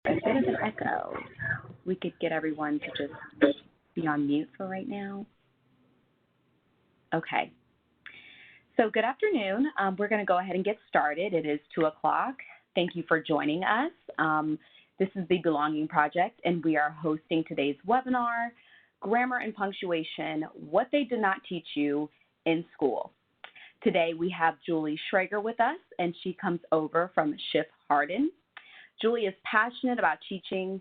A bit of an echo. We could get everyone to just be on mute for right now. Okay. So good afternoon. We're going to go ahead and get started. It is 2 o'clock. Thank you for joining us. This is the Belonging Project, and we are hosting today's webinar, Grammar and Punctuation, What They Did Not Teach You in School. Today we have Julie Schrager with us, and she comes over from Schiff Hardin. Julie is passionate about teaching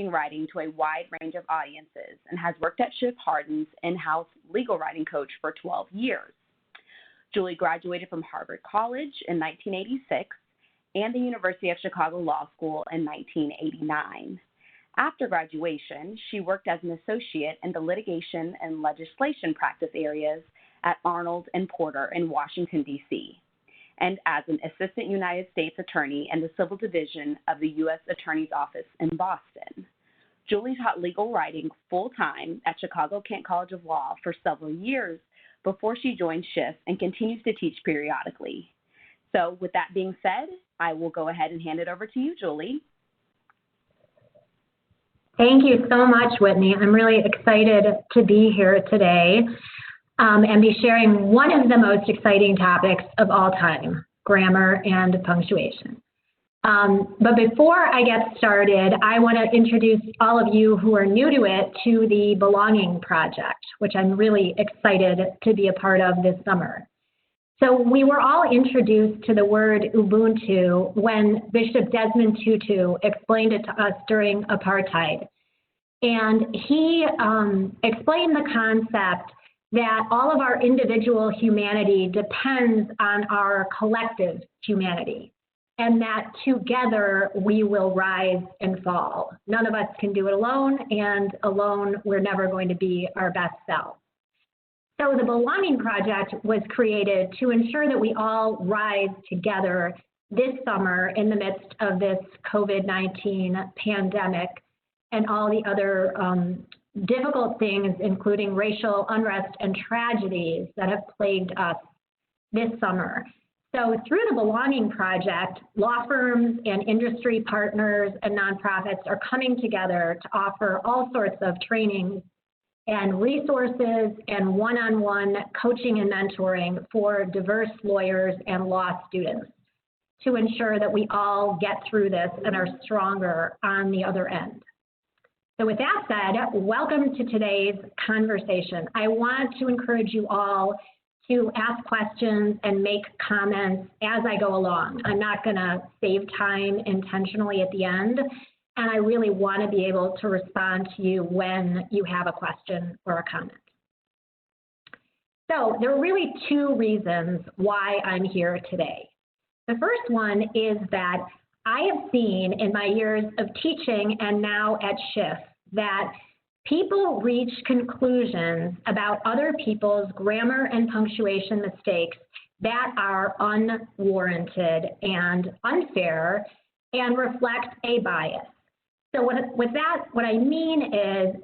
writing to a wide range of audiences and has worked at Schiff Hardin's in-house legal writing coach for 12 years. Julie graduated from Harvard College in 1986 and the University of Chicago Law School in 1989. After graduation, she worked as an associate in the litigation and legislation practice areas at Arnold and Porter in Washington, D.C., and as an assistant United States attorney in the Civil Division of the U.S. Attorney's Office in Boston. Julie taught legal writing full-time at Chicago Kent College of Law for several years before she joined Schiff and continues to teach periodically. So with that being said, I will go ahead and hand it over to you, Julie. Thank you so much, Whitney. I'm really excited to be here today and be sharing one of the most exciting topics of all time, grammar and punctuation. But before I get started, I want to introduce all of you who are new to it to the Belonging Project, which I'm really excited to be a part of this summer. So we were all introduced to the word Ubuntu when Bishop Desmond Tutu explained it to us during apartheid. And he explained the concept that all of our individual humanity depends on our collective humanity, and that together we will rise and fall. None of us can do it alone, and alone we're never going to be our best self. So the Belonging Project was created to ensure that we all rise together this summer in the midst of this COVID-19 pandemic and all the other difficult things, including racial unrest and tragedies that have plagued us this summer. So through the Belonging Project, law firms and industry partners and nonprofits are coming together to offer all sorts of training and resources and one-on-one coaching and mentoring for diverse lawyers and law students to ensure that we all get through this and are stronger on the other end. So with that said, welcome to today's conversation. I want to encourage you all to ask questions and make comments as I go along. I'm not going to save time intentionally at the end, and I really want to be able to respond to you when you have a question or a comment. So there are really two reasons why I'm here today. The first one is that I have seen in my years of teaching and now at Schiff that people reach conclusions about other people's grammar and punctuation mistakes that are unwarranted and unfair and reflect a bias. So with that, what I mean is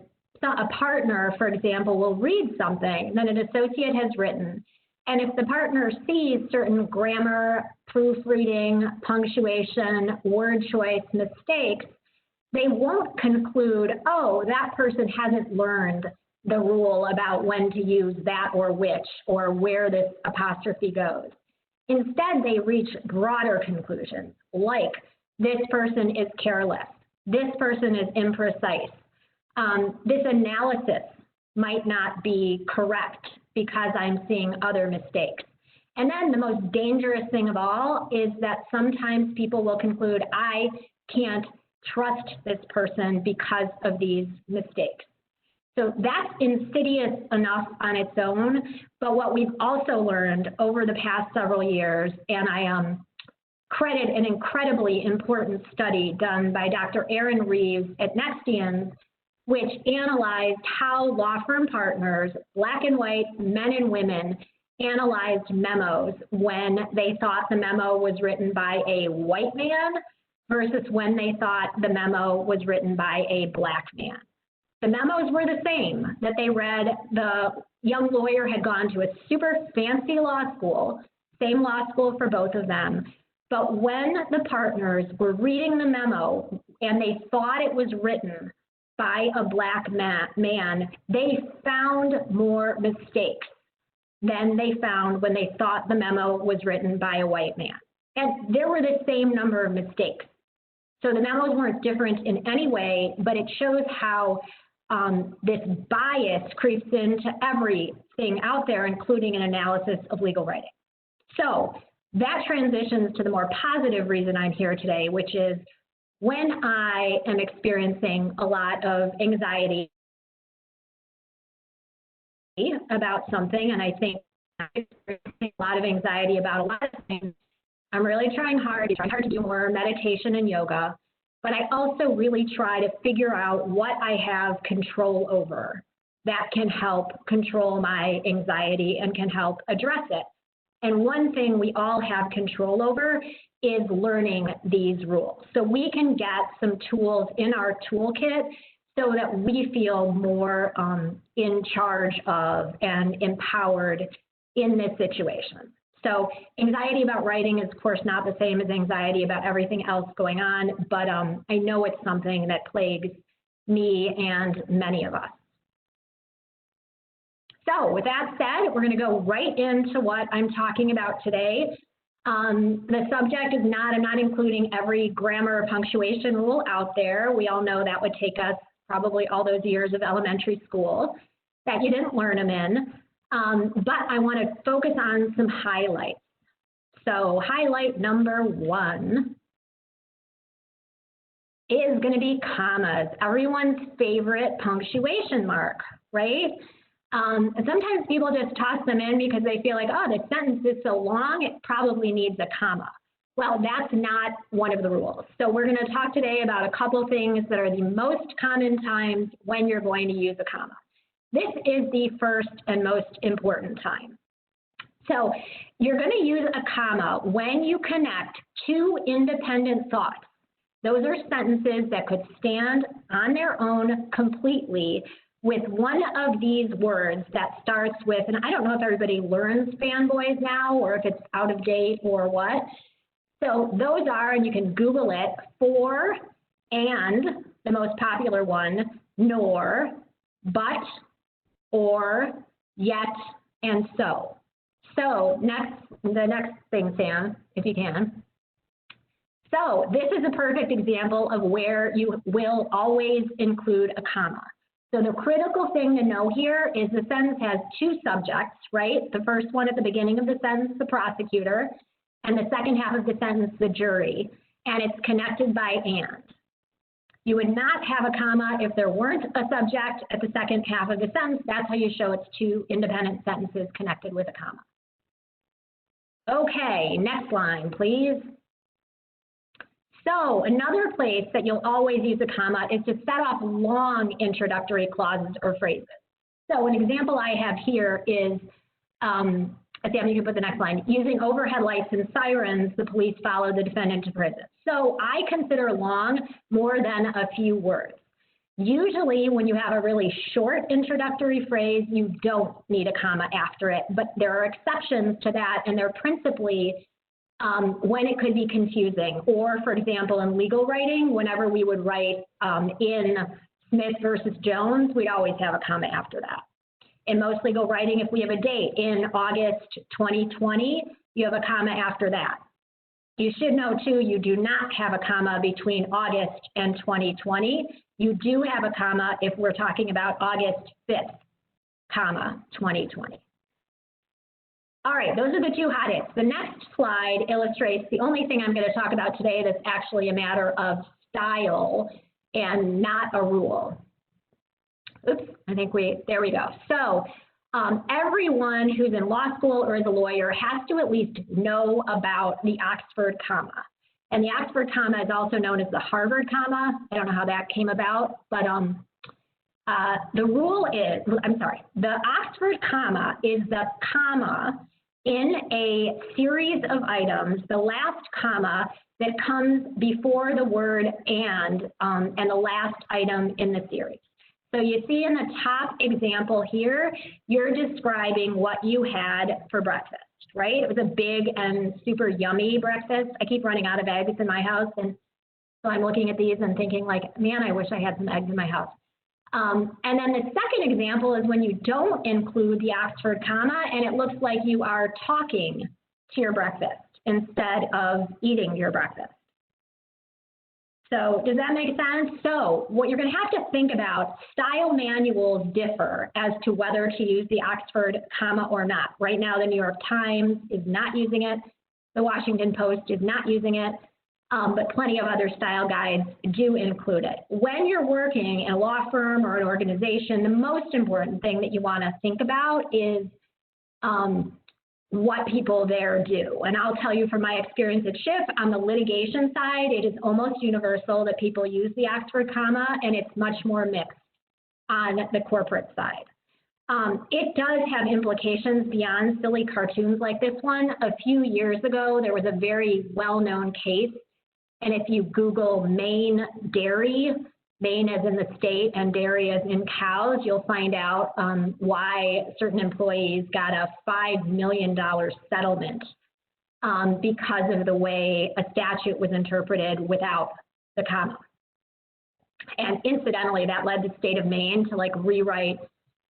a partner, for example, will read something that an associate has written, and if the partner sees certain grammar, proofreading, punctuation, word choice mistakes, they won't conclude, oh, that person hasn't learned the rule about when to use that or which or where this apostrophe goes. Instead, they reach broader conclusions, like this person is careless, this person is imprecise, this analysis might not be correct because I'm seeing other mistakes. And then the most dangerous thing of all is that sometimes people will conclude, I can't trust this person because of these mistakes. So that's insidious enough on its own, but what we've also learned over the past several years, and I credit an incredibly important study done by Dr. Aaron Reeves at Nextians, which analyzed how law firm partners, black and white, men and women, analyzed memos when they thought the memo was written by a white man versus when they thought the memo was written by a black man. The memos were the same, that they read. The young lawyer had gone to a super fancy law school, same law school for both of them, But when the partners were reading the memo and they thought it was written by a Black man, they found more mistakes than they found when they thought the memo was written by a white man. And there were the same number of mistakes. So the memos weren't different in any way, but it shows how this bias creeps into everything out there, including an analysis of legal writing. So that transitions to the more positive reason I'm here today, which is when I am experiencing a lot of anxiety about something, and I think I'm experiencing a lot of anxiety about a lot of things, I'm really trying hard to do more meditation and yoga, but I also really try to figure out what I have control over that can help control my anxiety and can help address it. And one thing we all have control over is learning these rules. So we can get some tools in our toolkit so that we feel more in charge of and empowered in this situation. So anxiety about writing is, of course, not the same as anxiety about everything else going on, but I know it's something that plagues me and many of us. So with that said, we're going to go right into what I'm talking about today. The subject is I'm not including every grammar or punctuation rule out there. We all know that would take us probably all those years of elementary school that you didn't learn them in. But I want to focus on some highlights. So highlight number 1 is going to be commas, everyone's favorite punctuation mark, right? And sometimes people just toss them in because they feel like, oh, the sentence is so long, it probably needs a comma. Well, that's not one of the rules. So we're going to talk today about a couple things that are the most common times when you're going to use a comma. This is the first and most important time. So you're going to use a comma when you connect two independent thoughts. Those are sentences that could stand on their own completely with one of these words that starts with, and I don't know if everybody learns fanboys now or if it's out of date or what. So those are, and you can Google it, for, and, the most popular one, nor, but, or, yet, and so. So the next thing, Sam, if you can. So this is a perfect example of where you will always include a comma. So the critical thing to know here is the sentence has two subjects, right? The first one at the beginning of the sentence, the prosecutor, and the second half of the sentence, the jury, and it's connected by and. You would not have a comma if there weren't a subject at the second half of the sentence. That's how you show it's two independent sentences connected with a comma. Okay, next line, please. So another place that you'll always use a comma is to set off long introductory clauses or phrases. So an example I have here is, Sam, you can put the next line, using overhead lights and sirens, the police followed the defendant to prison. So I consider long more than a few words. Usually when you have a really short introductory phrase, you don't need a comma after it, but there are exceptions to that, and they're principally when it could be confusing, or for example, in legal writing, whenever we would write in Smith versus Jones, we'd always have a comma after that. In most legal writing, if we have a date in August 2020, you have a comma after that. You should know too, you do not have a comma between August and 2020. You do have a comma if we're talking about August 5th, comma, 2020. All right, those are the two hot hits. The next slide illustrates the only thing I'm going to talk about today that's actually a matter of style and not a rule. Oops, I think there we go. So everyone who's in law school or is a lawyer has to at least know about the Oxford comma. And the Oxford comma is also known as the Harvard comma. I don't know how that came about, but the rule is, the Oxford comma is the comma in a series of items, the last comma that comes before the word and the last item in the series. So you see in the top example here, you're describing what you had for breakfast. right? It was a big and super yummy breakfast. I keep running out of eggs in my house, and so I'm looking at these and thinking like, man, I wish I had some eggs in my house. And then the second example is when you don't include the Oxford comma and it looks like you are talking to your breakfast instead of eating your breakfast. So does that make sense? So what you're going to have to think about, style manuals differ as to whether to use the Oxford comma or not. Right now, the New York Times is not using it. The Washington Post is not using it. But plenty of other style guides do include it. When you're working in a law firm or an organization, the most important thing that you want to think about is what people there do. And I'll tell you from my experience at Schiff, on the litigation side, it is almost universal that people use the Oxford comma, and it's much more mixed on the corporate side. It does have implications beyond silly cartoons like this one. A few years ago, there was a very well-known case. And if you Google Maine dairy, Maine as in the state and dairy as in cows, you'll find out why certain employees got a $5 million settlement because of the way a statute was interpreted without the comma. And incidentally, that led the state of Maine to like rewrite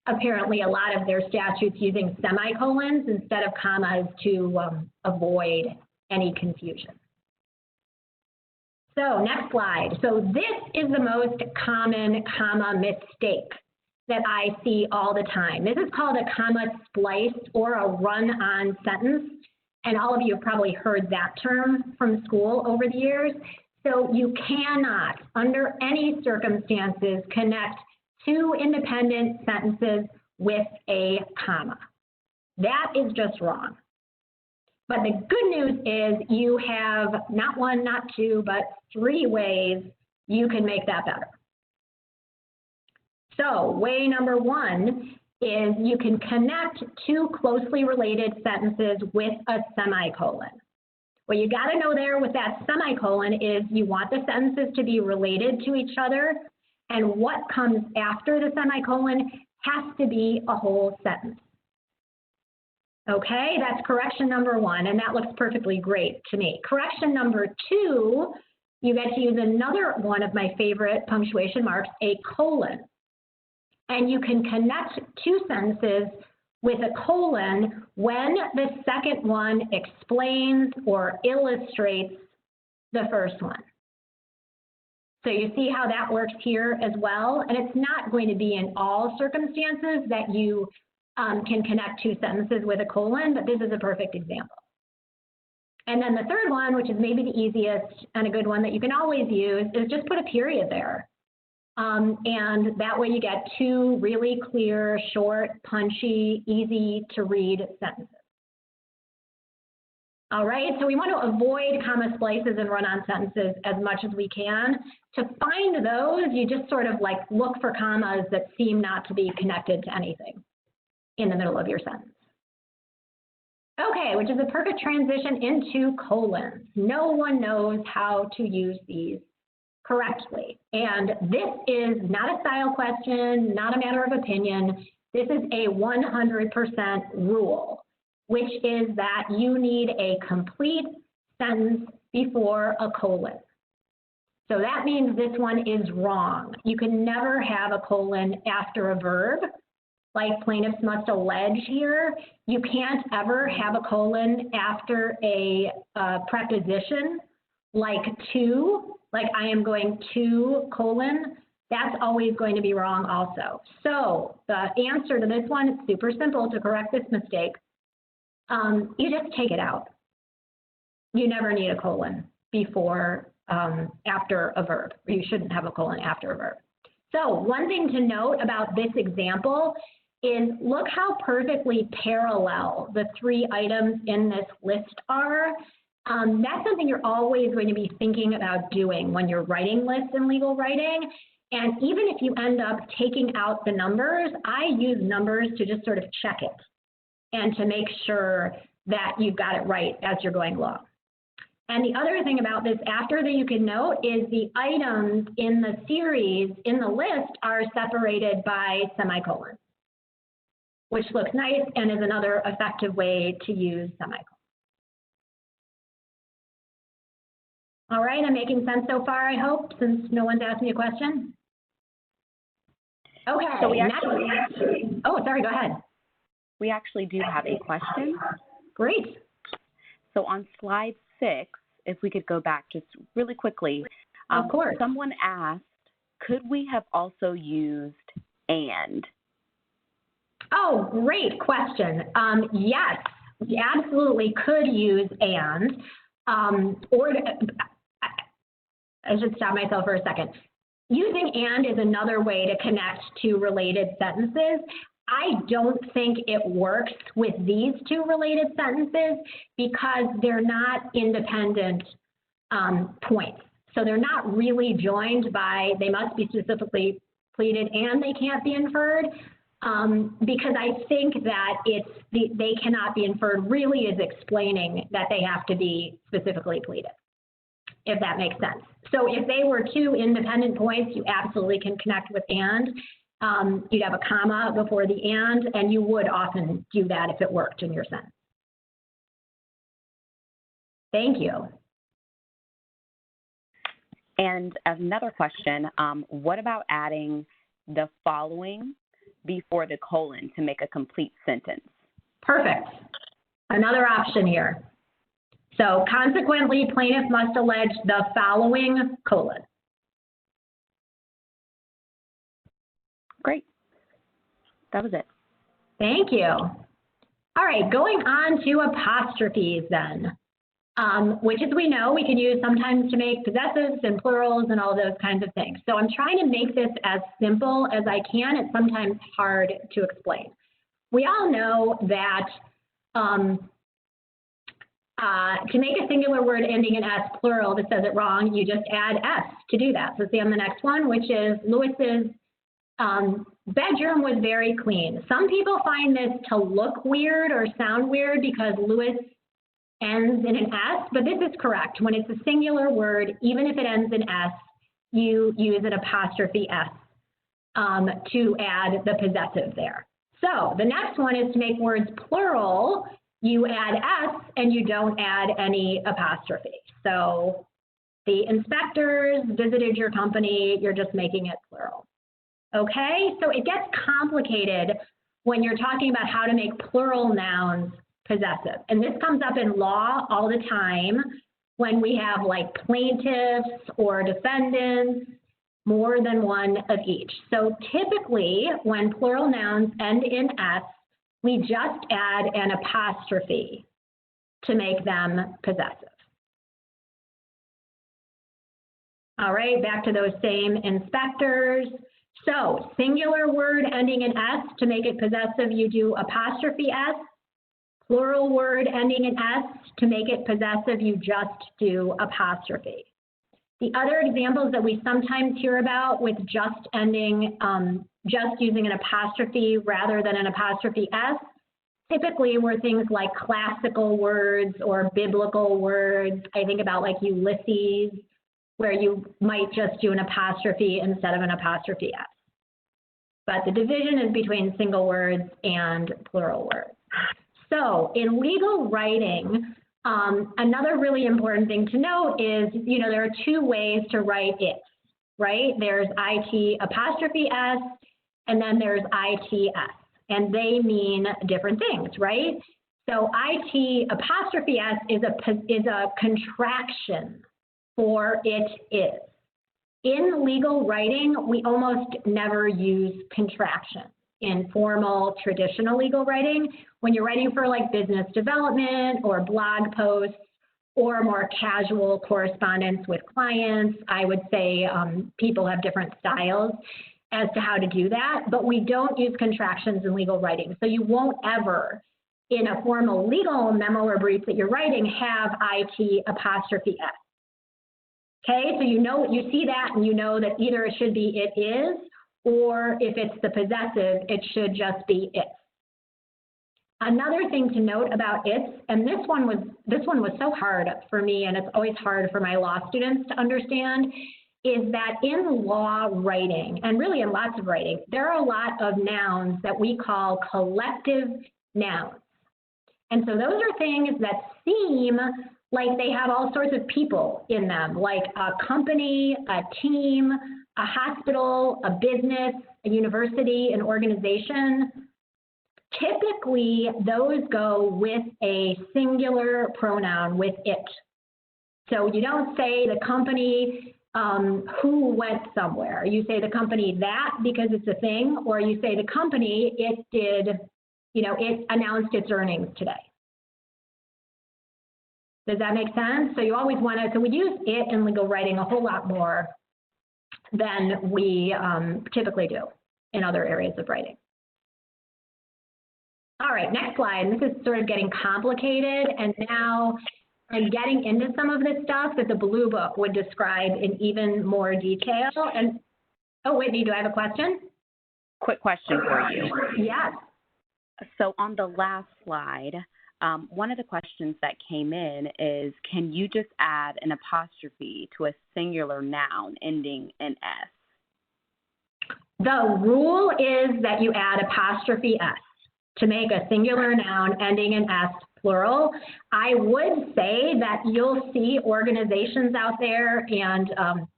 apparently a lot of their statutes using semicolons instead of commas to avoid any confusion. So next slide. So this is the most common comma mistake that I see all the time. This is called a comma splice or a run-on sentence. And all of you have probably heard that term from school over the years. So you cannot, under any circumstances, connect two independent sentences with a comma. That is just wrong. But the good news is you have not one, not two, but 3 ways you can make that better. So way number 1 is you can connect 2 closely related sentences with a semicolon. What you got to know there with that semicolon is you want the sentences to be related to each other, and what comes after the semicolon has to be a whole sentence. Okay, that's correction number 1, and that looks perfectly great to me. Correction number 2, you get to use another one of my favorite punctuation marks, a colon. And you can connect 2 sentences with a colon when the second one explains or illustrates the first one. So you see how that works here as well? And it's not going to be in all circumstances that you can connect 2 sentences with a colon, but this is a perfect example. And then the third one, which is maybe the easiest and a good one that you can always use, is just put a period there. And that way you get 2 really clear, short, punchy, easy to read sentences. All right, so we want to avoid comma splices and run-on sentences as much as we can. To find those, you just sort of like look for commas that seem not to be connected to anything in the middle of your sentence. Okay, which is a perfect transition into colons. No one knows how to use these correctly. And this is not a style question, not a matter of opinion. This is a 100% rule, which is that you need a complete sentence before a colon. So that means this one is wrong. You can never have a colon after a verb, like plaintiffs must allege here. You can't ever have a colon after a preposition, like to, like I am going to, colon. That's always going to be wrong also. So the answer to this one is super simple to correct this mistake. You just take it out. You never need a colon before, after a verb, or you shouldn't have a colon after a verb. So one thing to note about this example is look how perfectly parallel the 3 items in this list are. That's something you're always going to be thinking about doing when you're writing lists in legal writing. And even if you end up taking out the numbers, I use numbers to just sort of check it and to make sure that you've got it right as you're going along. And the other thing about this after that you can note is the items in the series, in the list, are separated by semicolons. which looks nice and is another effective way to use semicolons. All right, I'm making sense so far, I hope, since no one's asked me a question. Okay, so oh, sorry, go ahead. We actually do have a question. Great. So on slide 6, if we could go back just really quickly. Of course. Someone asked, could we have also used and? Oh, great question. Yes, we absolutely could use and, or I should stop myself for a second. Using and is another way to connect to related sentences. I don't think it works with these two related sentences because they're not independent points. So they're not really joined by, they must be specifically pleaded and they can't be inferred, because I think that they cannot be inferred really is explaining that they have to be specifically pleaded, if that makes sense. So if they were two independent points, you absolutely can connect with and. You'd have a comma before the and you would often do that if it worked in your sentence. Thank you. And another question, what about adding the following before the colon to make a complete sentence? Perfect. Another option here. So consequently, plaintiff must allege the following colon. Great. That was it. Thank you. All right, going on to apostrophes then, which as we know, we can use sometimes to make possessives and plurals and all those kinds of things. So I'm trying to make this as simple as I can. It's sometimes hard to explain. We all know that to make a singular word ending in S plural that says it wrong, you just add S to do that. So see on the next one, which is Lewis's bedroom was very clean. Some people find this to look weird or sound weird because Lewis ends in an S, but this is correct. When it's a singular word, even if it ends in S, you use an apostrophe S to add the possessive there. So the next one is to make words plural, you add S and you don't add any apostrophe. So the inspectors visited your company, you're just making it plural. Okay, so it gets complicated when you're talking about how to make plural nouns possessive. And this comes up in law all the time when we have like plaintiffs or defendants, more than one of each. So typically when plural nouns end in S, we just add an apostrophe to make them possessive. All right, back to those same inspectors. So singular word ending in S, to make it possessive, you do apostrophe S. Plural word ending in S, to make it possessive, you just do apostrophe. The other examples that we sometimes hear about with just ending, just using an apostrophe rather than an apostrophe S, typically were things like classical words or biblical words. I think about like Ulysses, where you might just do an apostrophe instead of an apostrophe S. But the division is between single words and plural words. So in legal writing, another really important thing to note is, you know, there are two ways to write it, right? There's IT apostrophe S, and then there's ITS, and they mean different things, right? So IT apostrophe S is a contraction for it is. In legal writing, we almost never use contractions. In formal, traditional legal writing, when you're writing for like business development or blog posts or more casual correspondence with clients, I would say people have different styles as to how to do that, but we don't use contractions in legal writing. So you won't ever, in a formal legal memo or brief that you're writing, have IT apostrophe S. Okay, so you know, you see that and you know that either it should be it is, or if it's the possessive, it should just be it. Another thing to note about it's, and this one was so hard for me, and it's always hard for my law students to understand, is that in law writing, and really in lots of writing, there are a lot of nouns that we call collective nouns. And so those are things that seem like they have all sorts of people in them, like a company, a team, a hospital, a business, a university, an organization. Typically, those go with a singular pronoun, with it. So you don't say the company who went somewhere. You say the company that because it's a thing, or you say the company, it did, it announced its earnings today. Does that make sense? So you always want to, so we use it in legal writing a whole lot more than we typically do in other areas of writing. All right, next slide. This is sort of getting complicated, and now I'm getting into some of this stuff that the Blue Book would describe in even more detail. And oh, Whitney, do I have a question? Quick question for you. Yes. So on the last slide, one of the questions that came in is, can you just add an apostrophe to a singular noun ending in S? The rule is that you add apostrophe S to make a singular noun ending in S, plural. I would say that you'll see organizations out there and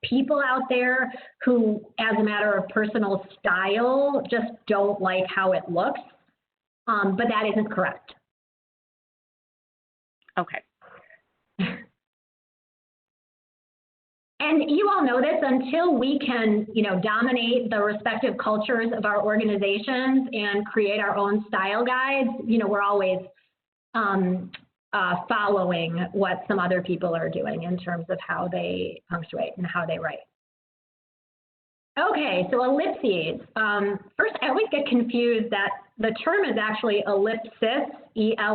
people out there who, as a matter of personal style, just don't like how it looks, but that isn't correct. Okay. And you all know this, until we can, dominate the respective cultures of our organizations and create our own style guides, we're always following what some other people are doing in terms of how they punctuate and how they write. Okay, so ellipses. First, I always get confused that the term is actually ellipsis, E-L-L-I-P-S-I-S,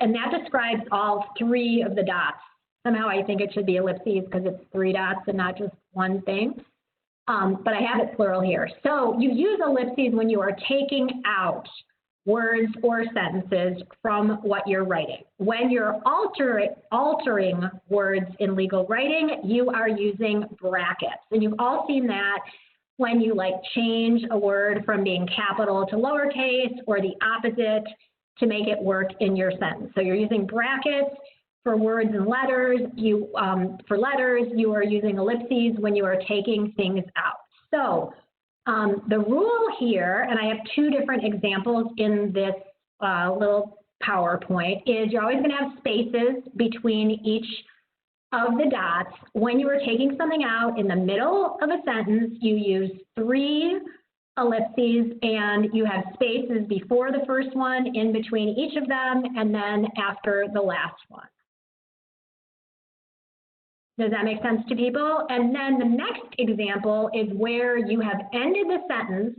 and that describes all three of the dots. Somehow I think it should be ellipses because it's three dots and not just one thing. But I have it plural here. So you use ellipses when you are taking out words or sentences from what you're writing. When you're altering words in legal writing, you are using brackets. And you've all seen that when you change a word from being capital to lowercase, or the opposite, to make it work in your sentence. So you're using brackets for words and letters. For letters, you are using ellipses when you are taking things out. So the rule here, and I have two different examples in this little PowerPoint, is you're always going to have spaces between each of the dots. When you are taking something out in the middle of a sentence, you use 3 ellipses, and you have spaces before the first one, in between each of them, and then after the last one. Does that make sense to people? And then the next example is where you have ended the sentence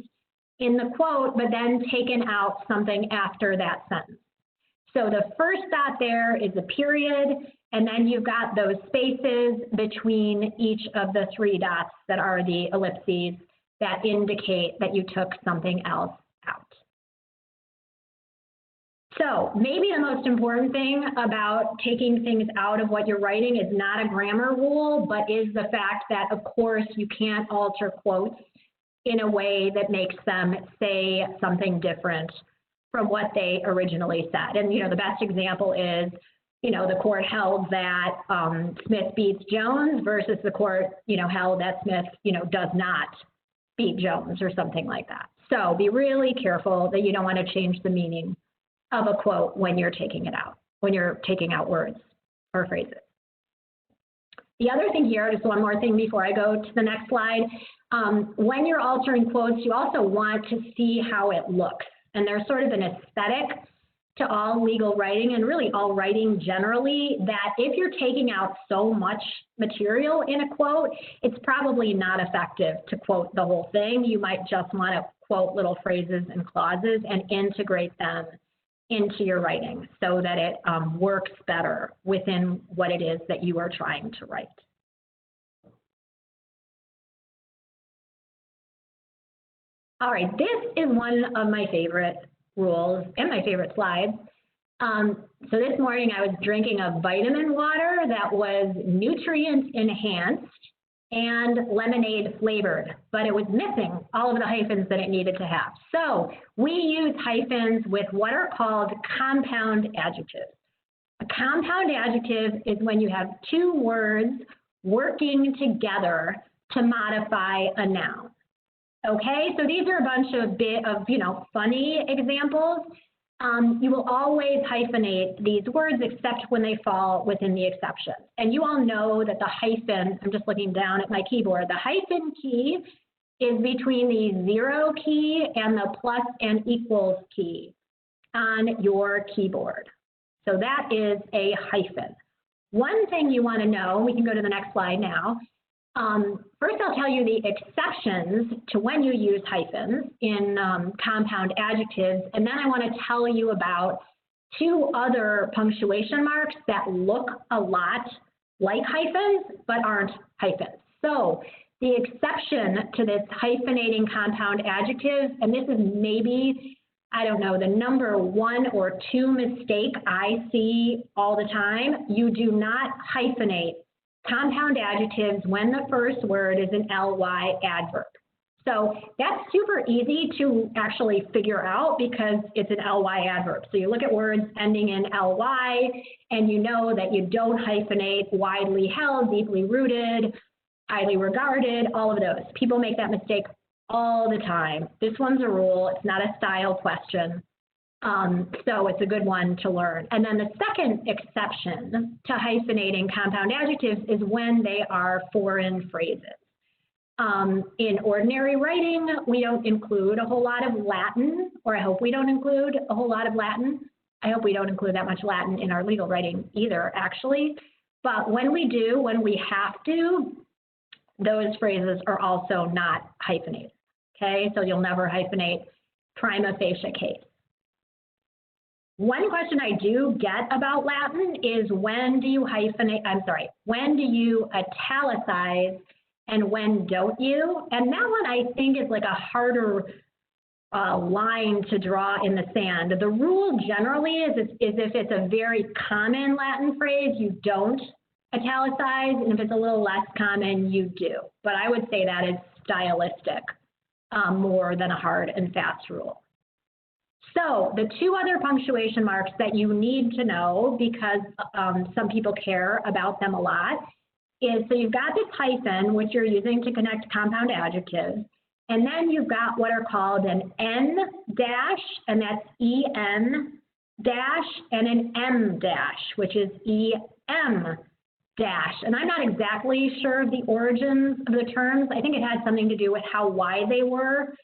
in the quote, but then taken out something after that sentence. So the first dot there is a period, and then you've got those spaces between each of the 3 dots that are the ellipses that indicate that you took something else out. So maybe the most important thing about taking things out of what you're writing is not a grammar rule, but is the fact that, of course, you can't alter quotes in a way that makes them say something different from what they originally said. And, the best example is, the court held that Smith beats Jones versus the court, held that Smith, does not beat Jones, or something like that. So be really careful that you don't want to change the meaning of a quote when you're taking it out, when you're taking out words or phrases. The other thing here, just one more thing before I go to the next slide, when you're altering quotes, you also want to see how it looks. And there's sort of an aesthetic to all legal writing, and really all writing generally, that if you're taking out so much material in a quote, it's probably not effective to quote the whole thing. You might just want to quote little phrases and clauses and integrate them into your writing so that it works better within what it is that you are trying to write. All right, this is one of my favorite rules and my favorite slides. So this morning I was drinking a vitamin water that was nutrient enhanced and lemonade flavored, but it was missing all of the hyphens that it needed to have. So we use hyphens with what are called compound adjectives. A compound adjective is when you have two words working together to modify a noun. Okay, so these are a bunch of funny examples. You will always hyphenate these words except when they fall within the exceptions. And you all know that the hyphen, I'm just looking down at my keyboard, the hyphen key is between the 0 key and the plus and equals key on your keyboard. So that is a hyphen. One thing you want to know, we can go to the next slide now. First, I'll tell you the exceptions to when you use hyphens in compound adjectives, and then I want to tell you about two other punctuation marks that look a lot like hyphens but aren't hyphens. So the exception to this hyphenating compound adjectives, and this is maybe, I don't know, the number 1 or 2 mistake I see all the time, you do not hyphenate compound adjectives when the first word is an ly adverb. So that's super easy to actually figure out because it's an ly adverb. So you look at words ending in ly and you know that you don't hyphenate widely held, deeply rooted, highly regarded, all of those. People make that mistake all the time. This one's a rule, it's not a style question. So it's a good one to learn. And then the second exception to hyphenating compound adjectives is when they are foreign phrases. In ordinary writing, we don't include a whole lot of Latin, or I hope we don't include a whole lot of Latin. I hope we don't include that much Latin in our legal writing either, actually. But when we do, when we have to, those phrases are also not hyphenated. Okay, so you'll never hyphenate prima facie case. One question I do get about Latin is when do you when do you italicize and when don't you? And that one I think is like a harder line to draw in the sand. The rule generally is if it's a very common Latin phrase, you don't italicize, and if it's a little less common, you do. But I would say that is stylistic more than a hard and fast rule. So the two other punctuation marks that you need to know, because some people care about them a lot, is so you've got this hyphen, which you're using to connect compound adjectives, and then you've got what are called an N dash, and that's EN dash, and an M dash, which is EM dash. And I'm not exactly sure of the origins of the terms. I think it had something to do with how wide they were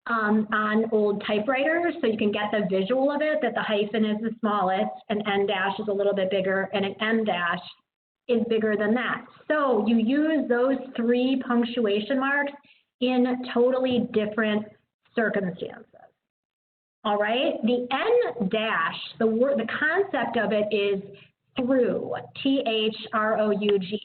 on old typewriters, so you can get the visual of it, that the hyphen is the smallest, an N dash is a little bit bigger, and an M dash is bigger than that. So you use those three punctuation marks in totally different circumstances. All right, the N dash, the concept of it is through, THROUGH,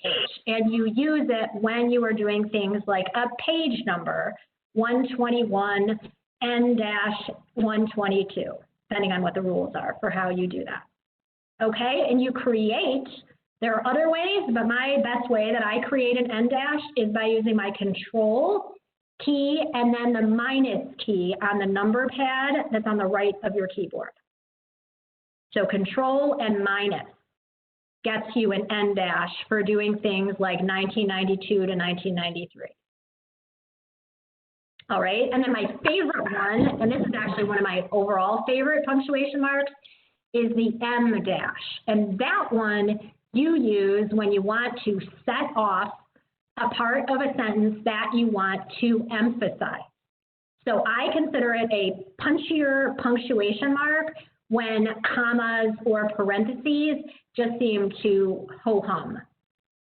and you use it when you are doing things like a page number, 121, N-122, depending on what the rules are for how you do that. Okay, and you create, there are other ways, but my best way that I create an N dash is by using my control key and then the minus key on the number pad that's on the right of your keyboard. So control and minus gets you an N dash for doing things like 1992 to 1993. All right, and then my favorite one, and this is actually one of my overall favorite punctuation marks, is the M dash. And that one you use when you want to set off a part of a sentence that you want to emphasize. So I consider it a punchier punctuation mark when commas or parentheses just seem to ho-hum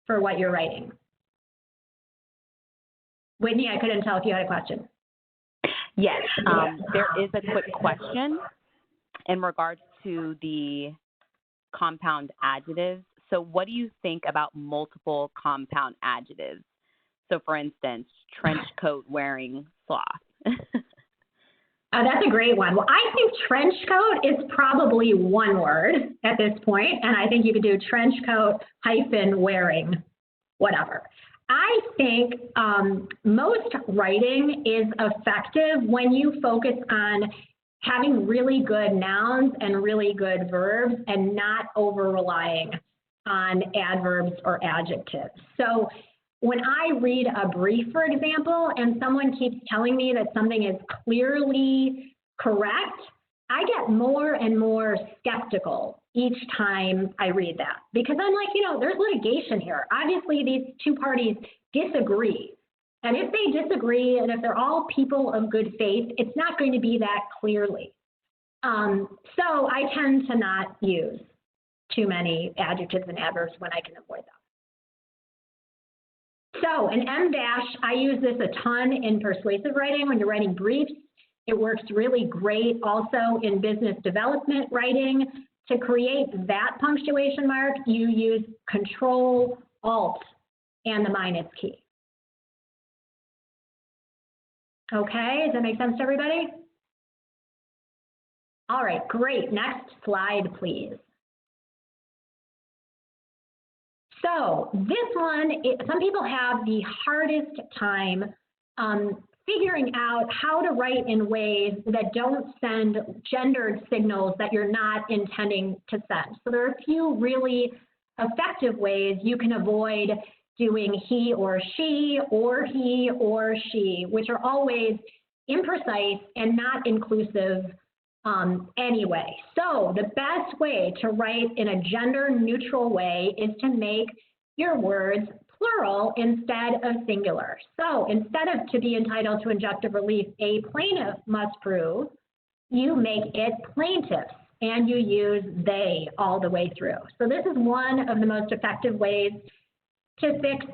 for what you're writing. Whitney, I couldn't tell if you had a question. Yes, there is a quick question in regards to the compound adjectives. So what do you think about multiple compound adjectives? So for instance, trench coat wearing sloth. That's a great one. Well, I think trench coat is probably one word at this point, and I think you could do trench coat hyphen wearing, whatever. I think most writing is effective when you focus on having really good nouns and really good verbs and not over relying on adverbs or adjectives. So when I read a brief, for example, and someone keeps telling me that something is clearly correct, I get more and more skeptical each time I read that, because I'm like, there's litigation here. Obviously, these two parties disagree. And if they disagree, and if they're all people of good faith, it's not going to be that clearly. So I tend to not use too many adjectives and adverbs when I can avoid them. So an M dash, I use this a ton in persuasive writing when you're writing briefs. It works really great also in business development writing. To create that punctuation mark, you use Control, Alt, and the minus key. Okay, does that make sense to everybody? All right, great. Next slide, please. So this one, some people have the hardest time figuring out how to write in ways that don't send gendered signals that you're not intending to send. So there are a few really effective ways you can avoid doing he or she, which are always imprecise and not inclusive anyway. So the best way to write in a gender neutral way is to make your words plural instead of singular. So instead of to be entitled to injunctive relief, a plaintiff must prove, you make it plaintiffs and you use they all the way through. So this is one of the most effective ways to fix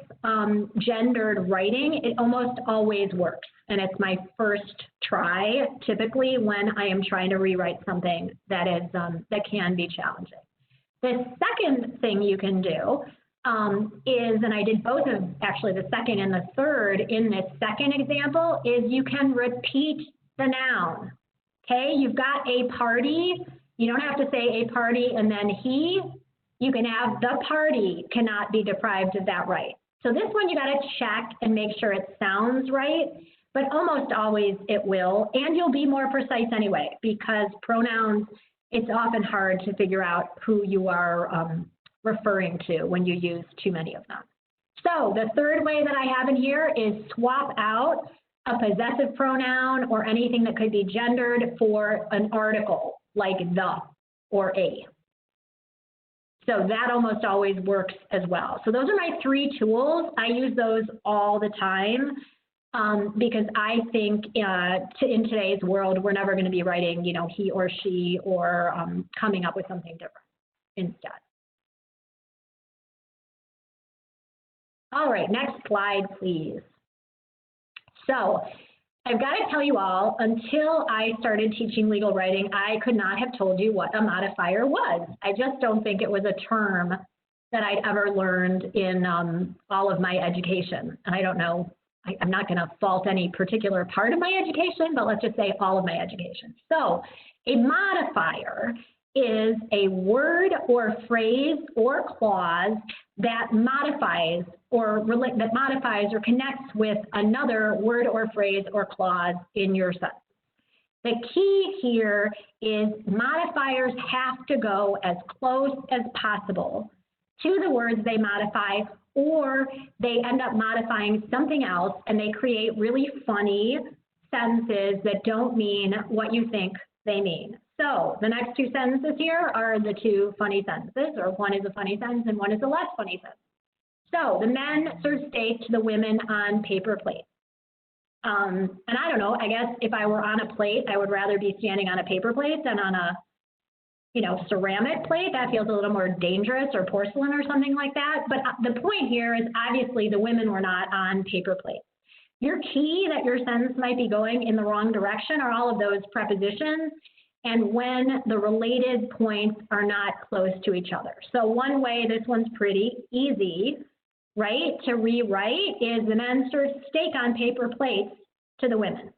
gendered writing. It almost always works, and it's my first try typically when I am trying to rewrite something that is that can be challenging. The second thing you can do is, and I did both of actually the second and the third in this second example, is you can repeat the noun. Okay, you've got a party. You don't have to say a party and then he. You can have the party cannot be deprived of that right. So this one you got to check and make sure it sounds right, but almost always it will, and you'll be more precise anyway, because pronouns, it's often hard to figure out who you are referring to when you use too many of them. So the third way that I have in here is swap out a possessive pronoun or anything that could be gendered for an article like the or a. So that almost always works as well. So those are my three tools. I use those all the time because I think in today's world, we're never going to be writing, he or she or coming up with something different instead. All right, next slide, please. So I've got to tell you all, until I started teaching legal writing, I could not have told you what a modifier was. I just don't think it was a term that I'd ever learned in all of my education. And I don't know, I'm not going to fault any particular part of my education, but let's just say all of my education. So a modifier is a word or phrase or clause that modifies or connects with another word or phrase or clause in your sentence. The key here is modifiers have to go as close as possible to the words they modify, or they end up modifying something else and they create really funny sentences that don't mean what you think they mean. So the next two sentences here are the two funny sentences, or one is a funny sentence and one is a less funny sentence. So the men serve steak to the women on paper plates. And I don't know, I guess if I were on a plate, I would rather be standing on a paper plate than on a, ceramic plate. That feels a little more dangerous, or porcelain or something like that. But the point here is obviously the women were not on paper plates. Your key that your sentence might be going in the wrong direction are all of those prepositions and when the related points are not close to each other. So one way, this one's pretty easy, right, to rewrite is the men serve steak on paper plates to the women.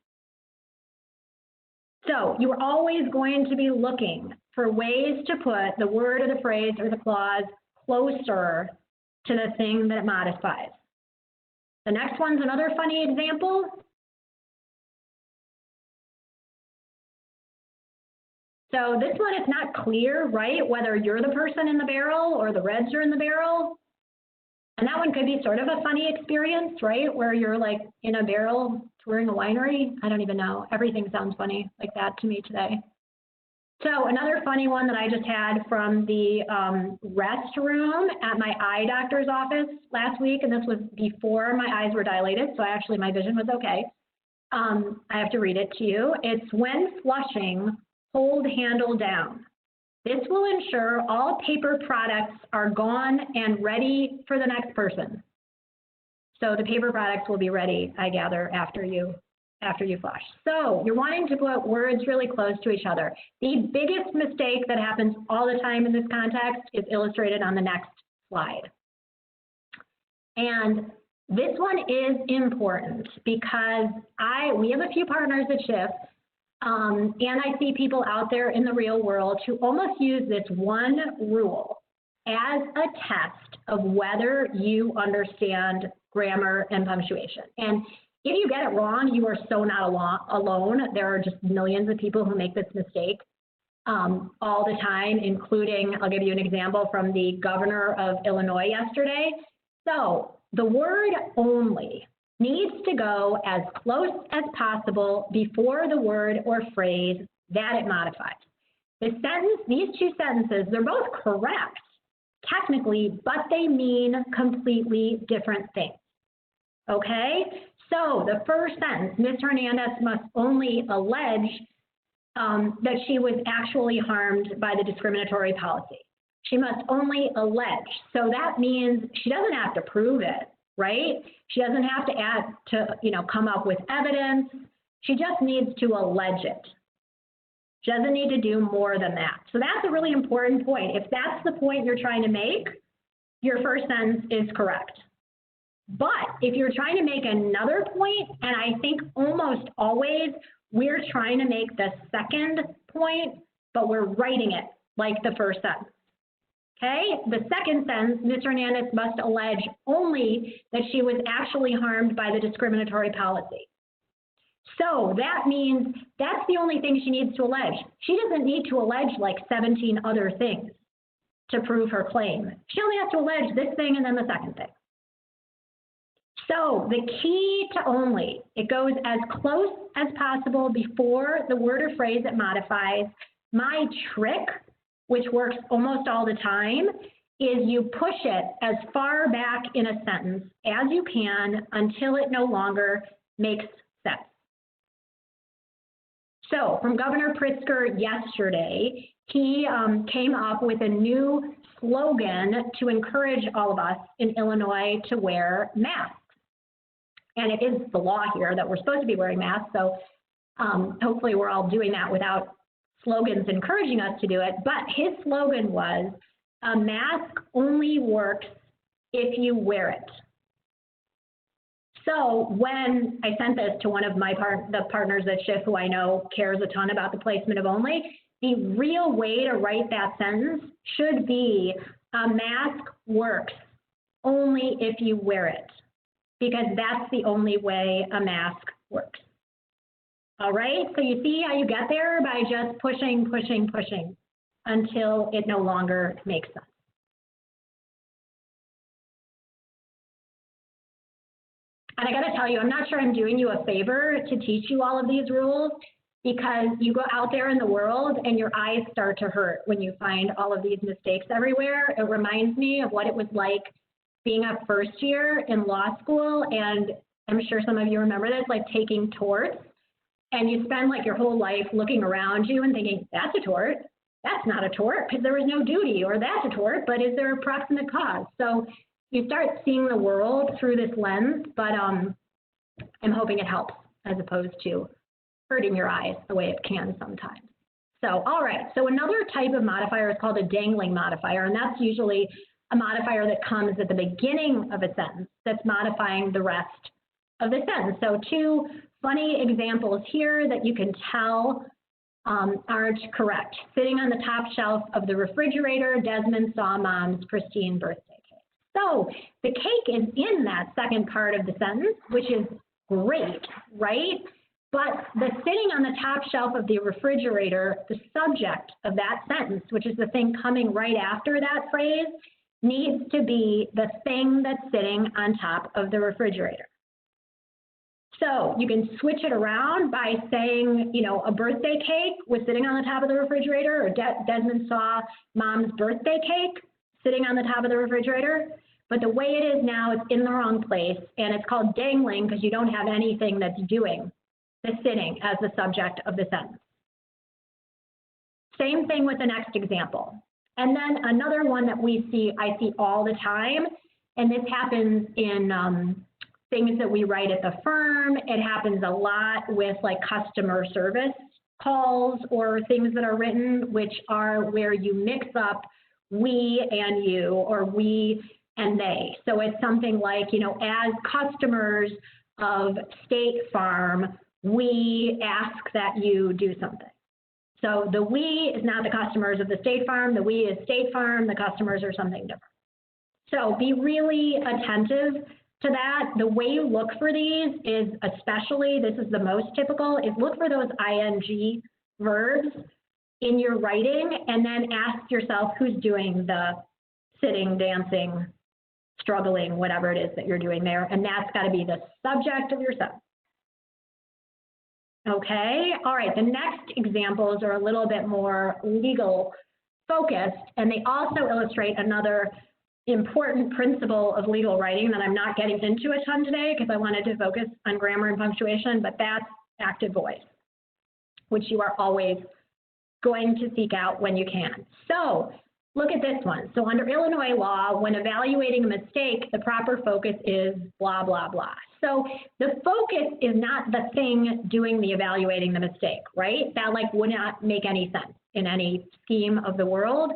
So you're always going to be looking for ways to put the word or the phrase or the clause closer to the thing that it modifies. The next one's another funny example. So this one is not clear, right, whether you're the person in the barrel or the reds are in the barrel. And that one could be sort of a funny experience, right, where you're like in a barrel touring a winery. I don't even know. Everything sounds funny like that to me today. So another funny one that I just had from the restroom at my eye doctor's office last week, and this was before my eyes were dilated, so actually my vision was okay. I have to read it to you. It's when flushing, hold handle down. This will ensure all paper products are gone and ready for the next person. So the paper products will be ready, I gather, after you flush. So you're wanting to put words really close to each other. The biggest mistake that happens all the time in this context is illustrated on the next slide. And this one is important because we have a few partners at Schiff, and I see people out there in the real world who almost use this one rule as a test of whether you understand grammar and punctuation. And if you get it wrong, you are so not alone. There are just millions of people who make this mistake all the time, including, I'll give you an example from the governor of Illinois yesterday. So the word only needs to go as close as possible before the word or phrase that it modifies. The sentence, these two sentences, they're both correct technically, but they mean completely different things. Okay? So the first sentence, Ms. Hernandez must only allege that she was actually harmed by the discriminatory policy. She must only allege. So that means she doesn't have to prove it, right? She doesn't have to come up with evidence. She just needs to allege it. She doesn't need to do more than that. So that's a really important point. If that's the point you're trying to make, your first sentence is correct. But if you're trying to make another point, and I think almost always we're trying to make the second point, but we're writing it like the first sentence. Okay, the second sentence, Ms. Hernandez must allege only that she was actually harmed by the discriminatory policy. So that means that's the only thing she needs to allege. She doesn't need to allege like 17 other things to prove her claim. She only has to allege this thing and then the second thing. So the key to only, it goes as close as possible before the word or phrase it modifies. My trick, which works almost all the time, is you push it as far back in a sentence as you can until it no longer makes sense. So from Governor Pritzker yesterday, he came up with a new slogan to encourage all of us in Illinois to wear masks. And it is the law here that we're supposed to be wearing masks, so hopefully we're all doing that without slogans encouraging us to do it. But his slogan was, a mask only works if you wear it. So when I sent this to one of the partners at Schiff who I know cares a ton about the placement of only, the real way to write that sentence should be, a mask works only if you wear it, because that's the only way a mask works. All right, so you see how you get there by just pushing, pushing, pushing until it no longer makes sense. And I gotta tell you, I'm not sure I'm doing you a favor to teach you all of these rules, because you go out there in the world and your eyes start to hurt when you find all of these mistakes everywhere. It reminds me of what it was like being a first year in law school, and I'm sure some of you remember this, like taking torts, and you spend like your whole life looking around you and thinking, that's a tort, that's not a tort because there was no duty, or that's a tort, but is there a proximate cause? So you start seeing the world through this lens, but I'm hoping it helps as opposed to hurting your eyes the way it can sometimes. So, all right, so another type of modifier is called a dangling modifier, and that's usually a modifier that comes at the beginning of a sentence that's modifying the rest of the sentence. So two funny examples here that you can tell aren't correct. Sitting on the top shelf of the refrigerator, Desmond saw Mom's pristine birthday cake. So the cake is in that second part of the sentence, which is great, right? But the sitting on the top shelf of the refrigerator, the subject of that sentence, which is the thing coming right after that phrase, needs to be the thing that's sitting on top of the refrigerator. So you can switch it around by saying, you know, a birthday cake was sitting on the top of the refrigerator, or Desmond saw Mom's birthday cake sitting on the top of the refrigerator. But the way it is now, it's in the wrong place, and it's called dangling because you don't have anything that's doing the sitting as the subject of the sentence. Same thing with the next example. And then another one that I see all the time, and this happens in things that we write at the firm. It happens a lot with like customer service calls or things that are written, which are where you mix up we and you, or we and they. So it's something like, you know, as customers of State Farm, we ask that you do something. So the we is not the customers of the State Farm, the we is State Farm, the customers are something different. So be really attentive to that. The way you look for these is, especially, this is the most typical, is look for those ing verbs in your writing and then ask yourself who's doing the sitting, dancing, struggling, whatever it is that you're doing there. And that's got to be the subject of your sentence. Okay, all right, the next examples are a little bit more legal focused, and they also illustrate another important principle of legal writing that I'm not getting into a ton today because I wanted to focus on grammar and punctuation, but that's active voice, which you are always going to seek out when you can. So look at this one. So under Illinois law, when evaluating a mistake, the proper focus is blah, blah, blah. So the focus is not the thing doing the evaluating the mistake, right? That like would not make any sense in any scheme of the world.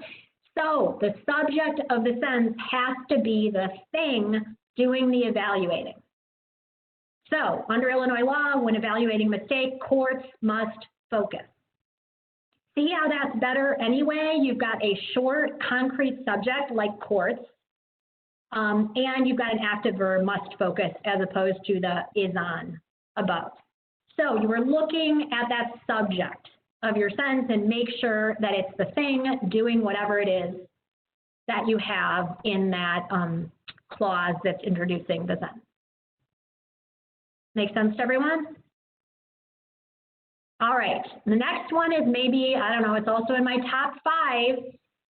So the subject of the sentence has to be the thing doing the evaluating. So under Illinois law, when evaluating a mistake, courts must focus. See how that's better anyway? You've got a short, concrete subject like courts, and you've got an active verb, must focus, as opposed to the is on above. So you are looking at that subject of your sentence and make sure that it's the thing doing whatever it is that you have in that clause that's introducing the sentence. Make sense to everyone? All right, the next one is maybe, I don't know, it's also in my top 5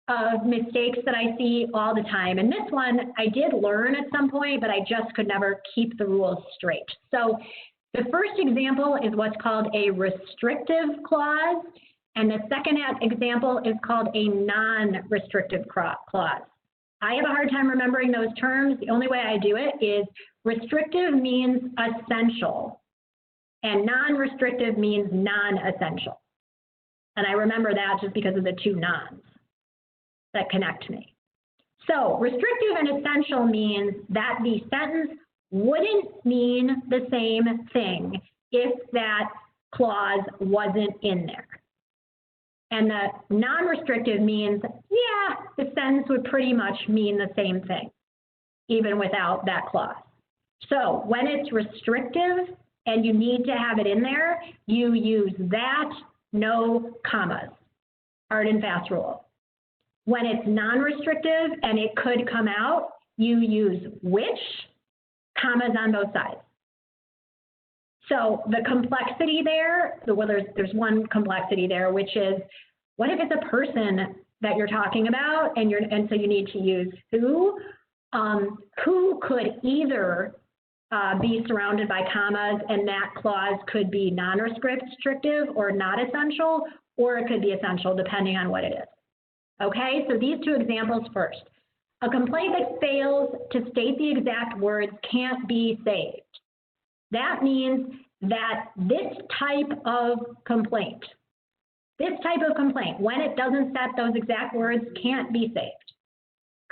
of mistakes that I see all the time. And this one I did learn at some point, but I just could never keep the rules straight. So the first example is what's called a restrictive clause, and the second example is called a non-restrictive clause. I have a hard time remembering those terms. The only way I do it is restrictive means essential, and non-restrictive means non-essential. And I remember that just because of the 2 nons that connect me. So restrictive and essential means that the sentence wouldn't mean the same thing if that clause wasn't in there. And the non-restrictive means, yeah, the sentence would pretty much mean the same thing, even without that clause. So when it's restrictive and you need to have it in there, you use that, no commas, hard and fast rule. When it's non-restrictive and it could come out, you use which, commas on both sides. So the complexity there, well, there's one complexity there, which is, what if it's a person that you're talking about and so you need to use who? Who could either be surrounded by commas, and that clause could be non-restrictive or not essential, or it could be essential depending on what it is. Okay, so these 2 examples first. A complaint that fails to state the exact words can't be saved. That means that this type of complaint, when it doesn't set those exact words, can't be saved.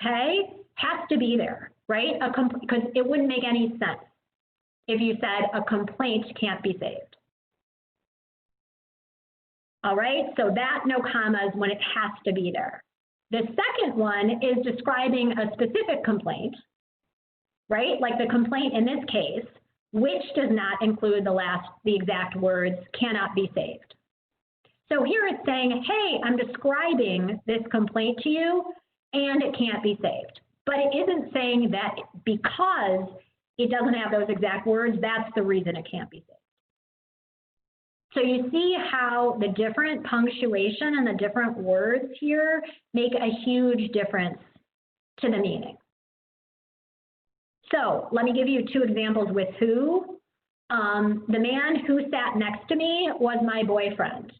Okay, has to be there, right? Because it wouldn't make any sense if you said a complaint can't be saved. All right, so that no commas when it has to be there. The second one is describing a specific complaint, right? Like the complaint in this case, which does not include the exact words, cannot be saved. So here it's saying, hey, I'm describing this complaint to you and it can't be saved. But it isn't saying that because it doesn't have those exact words, that's the reason it can't be saved. So you see how the different punctuation and the different words here make a huge difference to the meaning. So let me give you two examples with who. The man who sat next to me was my boyfriend.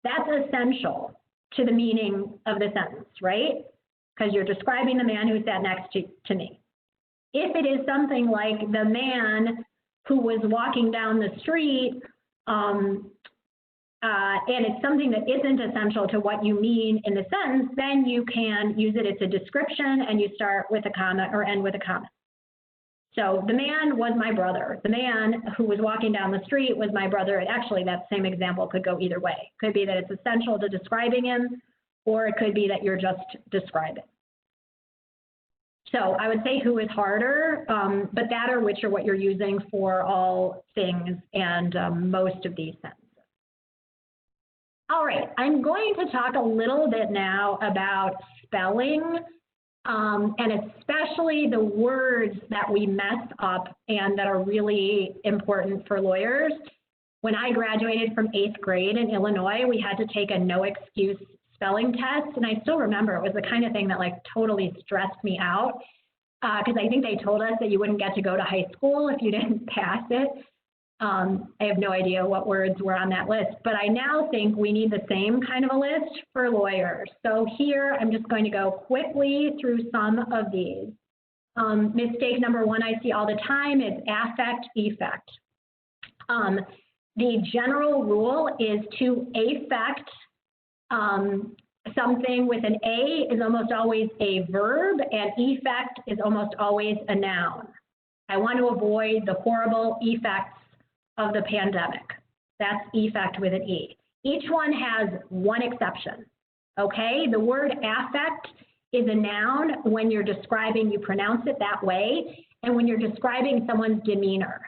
That's essential to the meaning of the sentence, right? Because you're describing the man who sat next to me. If it is something like the man who was walking down the street, and it's something that isn't essential to what you mean in the sentence, then you can use it as a description and you start with a comma or end with a comma. So the man was my brother. The man who was walking down the street was my brother. And actually, that same example could go either way. Could be that it's essential to describing him, or it could be that you're just describing. So I would say who is harder, but that or which are what you're using for all things and most of these sentences. All right, I'm going to talk a little bit now about spelling, and especially the words that we mess up and that are really important for lawyers. When I graduated from 8th grade in Illinois, we had to take a no excuse spelling test, and I still remember it was the kind of thing that like totally stressed me out because I think they told us that you wouldn't get to go to high school if you didn't pass it. I have no idea what words were on that list, but I now think we need the same kind of a list for lawyers. So here, I'm just going to go quickly through some of these. Mistake number one I see all the time is affect, effect. The general rule is to affect something with an A is almost always a verb, and effect is almost always a noun. I want to avoid the horrible effects of the pandemic. That's effect with an E. Each one has one exception, okay? The word affect is a noun when you're describing, you pronounce it that way, and when you're describing someone's demeanor.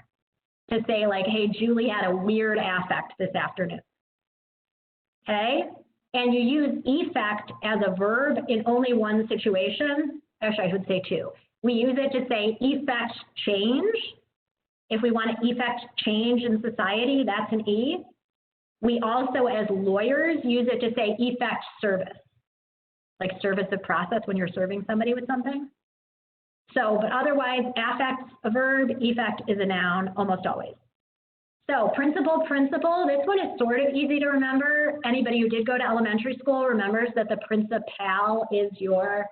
To say like, hey, Julie had a weird affect this afternoon, okay? And you use effect as a verb in only one situation. Actually, I should say two. We use it to say effect change. If we want to effect change in society, that's an E. We also, as lawyers, use it to say effect service, like service of process when you're serving somebody with something. So, but otherwise, affect's a verb, effect is a noun, almost always. So, principal, this one is sort of easy to remember. Anybody who did go to elementary school remembers that the principal is your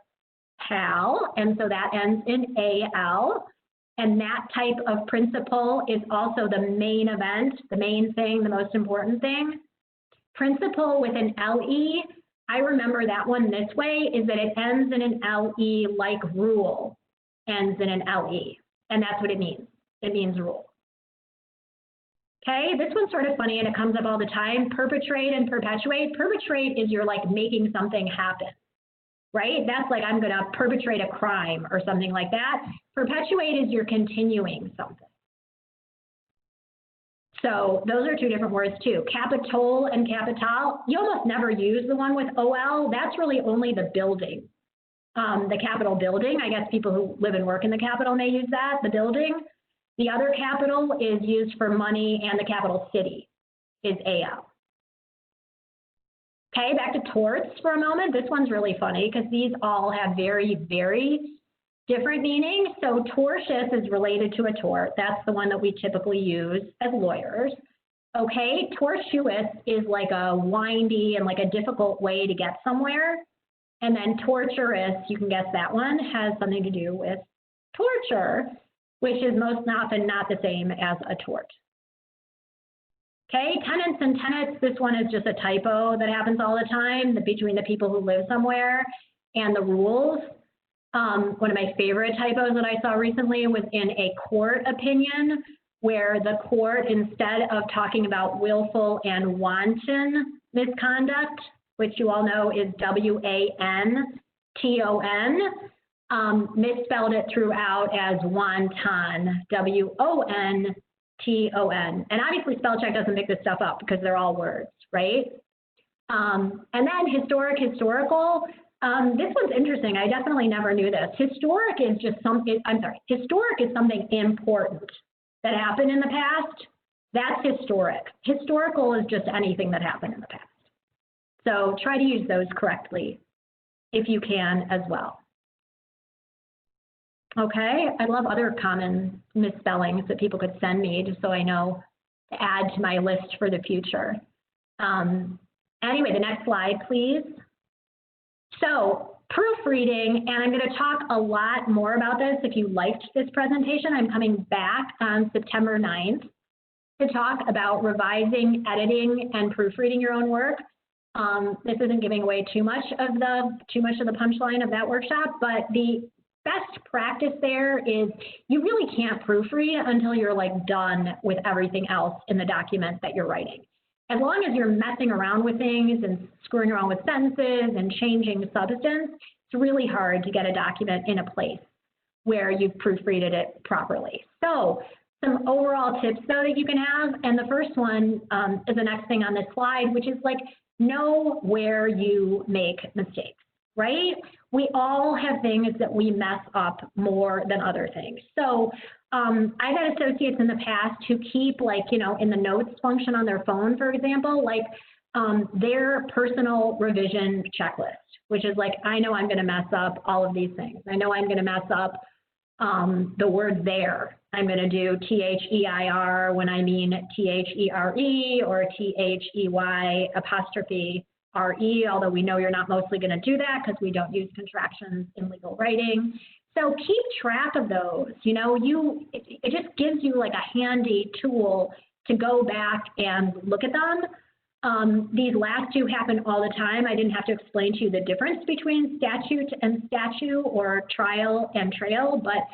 pal, and so that ends in AL. And that type of principal is also the main event, the main thing, the most important thing. Principal with an LE, I remember that one this way, is that it ends in an LE like rule ends in an LE. And that's what it means. It means rule. Okay, this one's sort of funny and it comes up all the time. Perpetrate and perpetuate. Perpetrate is you're like making something happen, right? That's like I'm gonna perpetrate a crime or something like that. Perpetuate is you're continuing something. So those are two different words too. Capitol and capital, you almost never use the one with OL. That's really only the building. The Capitol building, I guess people who live and work in the Capitol may use that, the building. The other capital is used for money, and the capital city is AL. Okay, back to torts for a moment. This one's really funny because these all have very, very different meanings. So tortious is related to a tort. That's the one that we typically use as lawyers. Okay, tortuous is like a windy and like a difficult way to get somewhere. And then torturous, you can guess that one, has something to do with torture, which is most often not the same as a tort. Okay, tenants and tenants, this one is just a typo that happens all the time between the people who live somewhere and the rules. One of my favorite typos that I saw recently was in a court opinion where the court, instead of talking about willful and wanton misconduct, which you all know is WANTON, misspelled it throughout as wonton, WONTON. And obviously spell check doesn't make this stuff up because they're all words, right? And then historical. This one's interesting. I definitely never knew this. Historic is something important that happened in the past. That's historic. Historical is just anything that happened in the past. So try to use those correctly if you can as well. Okay, I love other common misspellings that people could send me just so I know to add to my list for the future. Anyway, the next slide, please. So proofreading, and I'm going to talk a lot more about this. If you liked this presentation, I'm coming back on September 9th to talk about revising, editing, and proofreading your own work. This isn't giving away too much of the punchline of that workshop, but the best practice there is you really can't proofread until you're like done with everything else in the document that you're writing. As long as you're messing around with things and screwing around with sentences and changing substance, it's really hard to get a document in a place where you've proofreaded it properly. So some overall tips though that you can have, and the first one is the next thing on this slide, which is like know where you make mistakes, right? We all have things that we mess up more than other things. So I've had associates in the past who keep like, you know, in the notes function on their phone, for example, like their personal revision checklist, which is like, I know I'm going to mess up all of these things. I know I'm going to mess up the word there. I'm going to do THEIR when I mean THERE or THEY apostrophe RE, although we know you're not mostly going to do that because we don't use contractions in legal writing. So keep track of those. You know, it just gives you like a handy tool to go back and look at them. These last two happen all the time. I didn't have to explain to you the difference between statute and statue or trial and trail, but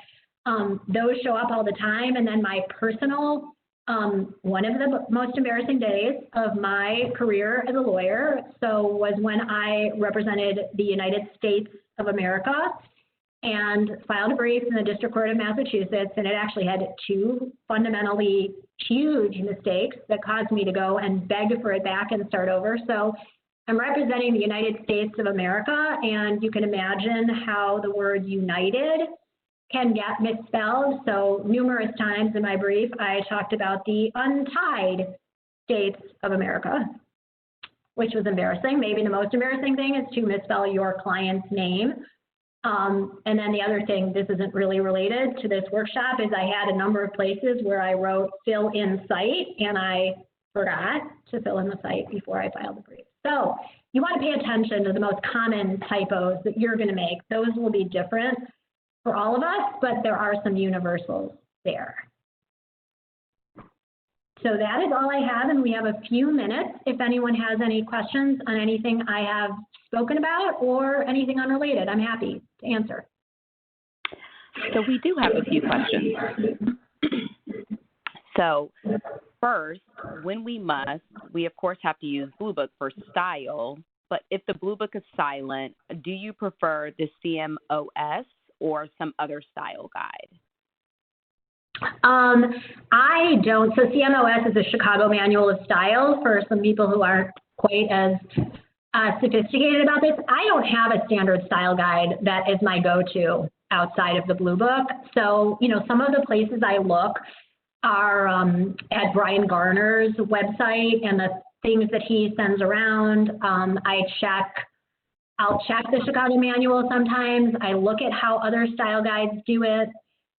those show up all the time. And then my personal, one of the most embarrassing days of my career as a lawyer, was when I represented the United States of America and filed a brief in the District Court of Massachusetts, and it actually had two fundamentally huge mistakes that caused me to go and beg for it back and start over. So I'm representing the United States of America, and you can imagine how the word united can get misspelled. So numerous times in my brief, I talked about the untied States of America, which was embarrassing. Maybe the most embarrassing thing is to misspell your client's name. And then the other thing, this isn't really related to this workshop, is I had a number of places where I wrote fill in site and I forgot to fill in the site before I filed the brief. So you want to pay attention to the most common typos that you're going to make. Those will be different for all of us, but there are some universals there. So that is all I have, and we have a few minutes if anyone has any questions on anything I have spoken about or anything unrelated. I'm happy to answer. So we do have a few questions. So first, when we must, we of course have to use Blue Book for style, but if the Blue Book is silent, do you prefer the CMOS or some other style guide? I don't. So CMOS is a Chicago Manual of Style for some people who aren't quite as sophisticated about this. I don't have a standard style guide that is my go-to outside of the Blue Book. So, you know, some of the places I look are at Brian Garner's website and the things that he sends around. I'll check the Chicago Manual sometimes. I look at how other style guides do it.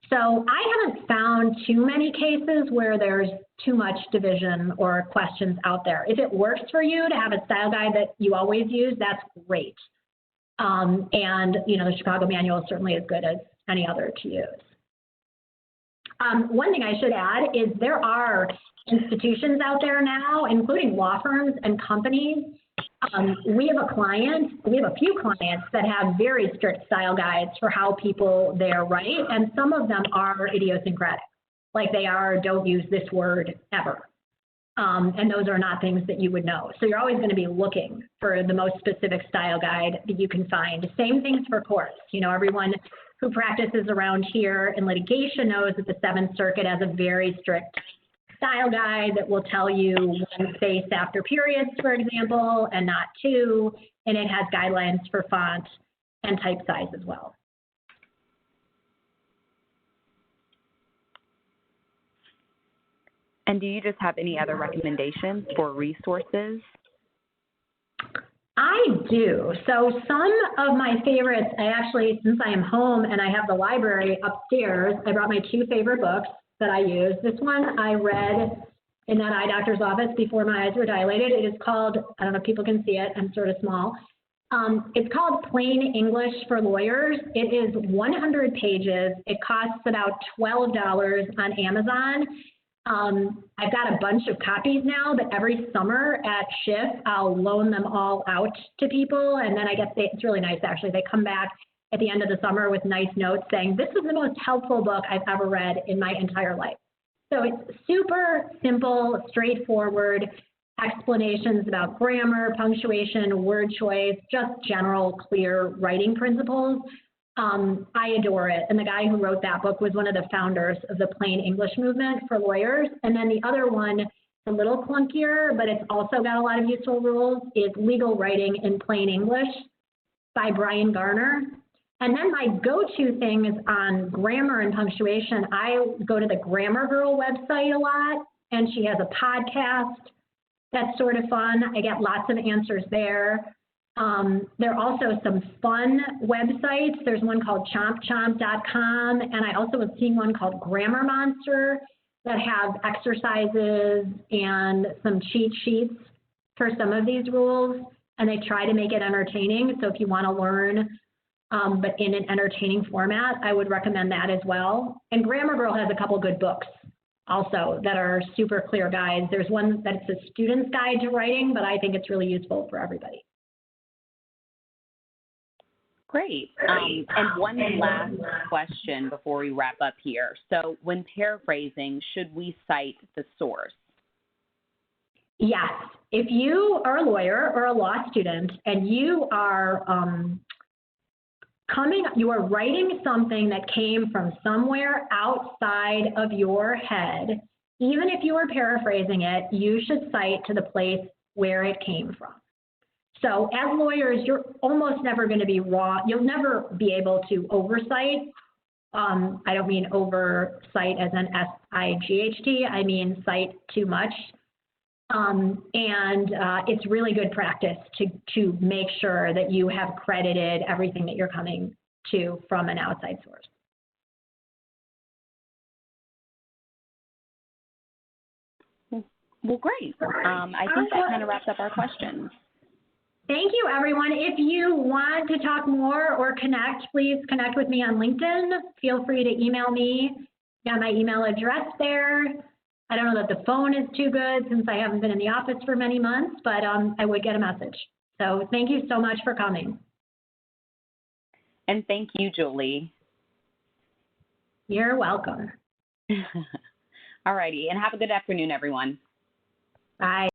So I haven't found too many cases where there's too much division or questions out there. If it works for you to have a style guide that you always use, that's great. And, you know, the Chicago Manual is certainly as good as any other to use. One thing I should add is there are institutions out there now, including law firms and companies. We have a few clients that have very strict style guides for how people there write, and some of them are idiosyncratic. Like they are, don't use this word ever. And those are not things that you would know. So you're always going to be looking for the most specific style guide that you can find. Same things for courts. You know, everyone who practices around here in litigation knows that the Seventh Circuit has a very strict style guide that will tell you one space after periods, for example, and not two. And it has guidelines for font and type size as well. And do you just have any other recommendations for resources? I do. So some of my favorites, I actually, since I am home and I have the library upstairs, I brought my 2 favorite books that I use. This one I read in that eye doctor's office before my eyes were dilated. It is called, I don't know if people can see it, I'm sort of small. It's called Plain English for Lawyers. It is 100 pages. It costs about $12 on Amazon. I've got a bunch of copies now, but every summer at Schiff, I'll loan them all out to people. And then it's really nice, actually. They come back at the end of the summer with nice notes saying, this is the most helpful book I've ever read in my entire life. So it's super simple, straightforward explanations about grammar, punctuation, word choice, just general clear writing principles. I adore it. And the guy who wrote that book was one of the founders of the Plain English movement for lawyers. And then the other one, a little clunkier, but it's also got a lot of useful rules, is Legal Writing in Plain English by Brian Garner. And then my go-to things on grammar and punctuation, I go to the Grammar Girl website a lot, and she has a podcast that's sort of fun. I get lots of answers there. There are also some fun websites. There's one called chompchomp.com, and I also have seen one called Grammar Monster that have exercises and some cheat sheets for some of these rules, and they try to make it entertaining. So if you want to learn, but in an entertaining format, I would recommend that as well. And Grammar Girl has a couple good books also that are super clear guides. There's one that's a student's guide to writing, but I think it's really useful for everybody. Great. And one last question before we wrap up here. So when paraphrasing, should we cite the source? Yes. If you are a lawyer or a law student and you are writing something that came from somewhere outside of your head, even if you are paraphrasing it, you should cite to the place where it came from. So as lawyers, you're almost never going to be raw. You'll never be able to oversight. I don't mean oversight as an S-I-G-H-T. I mean cite too much. It's really good practice to make sure that you have credited everything that you're coming to from an outside source. Well, great. I think that kind of wraps up our questions. Thank you, everyone. If you want to talk more or connect, please connect with me on LinkedIn. Feel free to email me. Got my email address there. I don't know that the phone is too good since I haven't been in the office for many months, but I would get a message. So thank you so much for coming. And thank you, Julie. You're welcome. All righty, and have a good afternoon, everyone. Bye.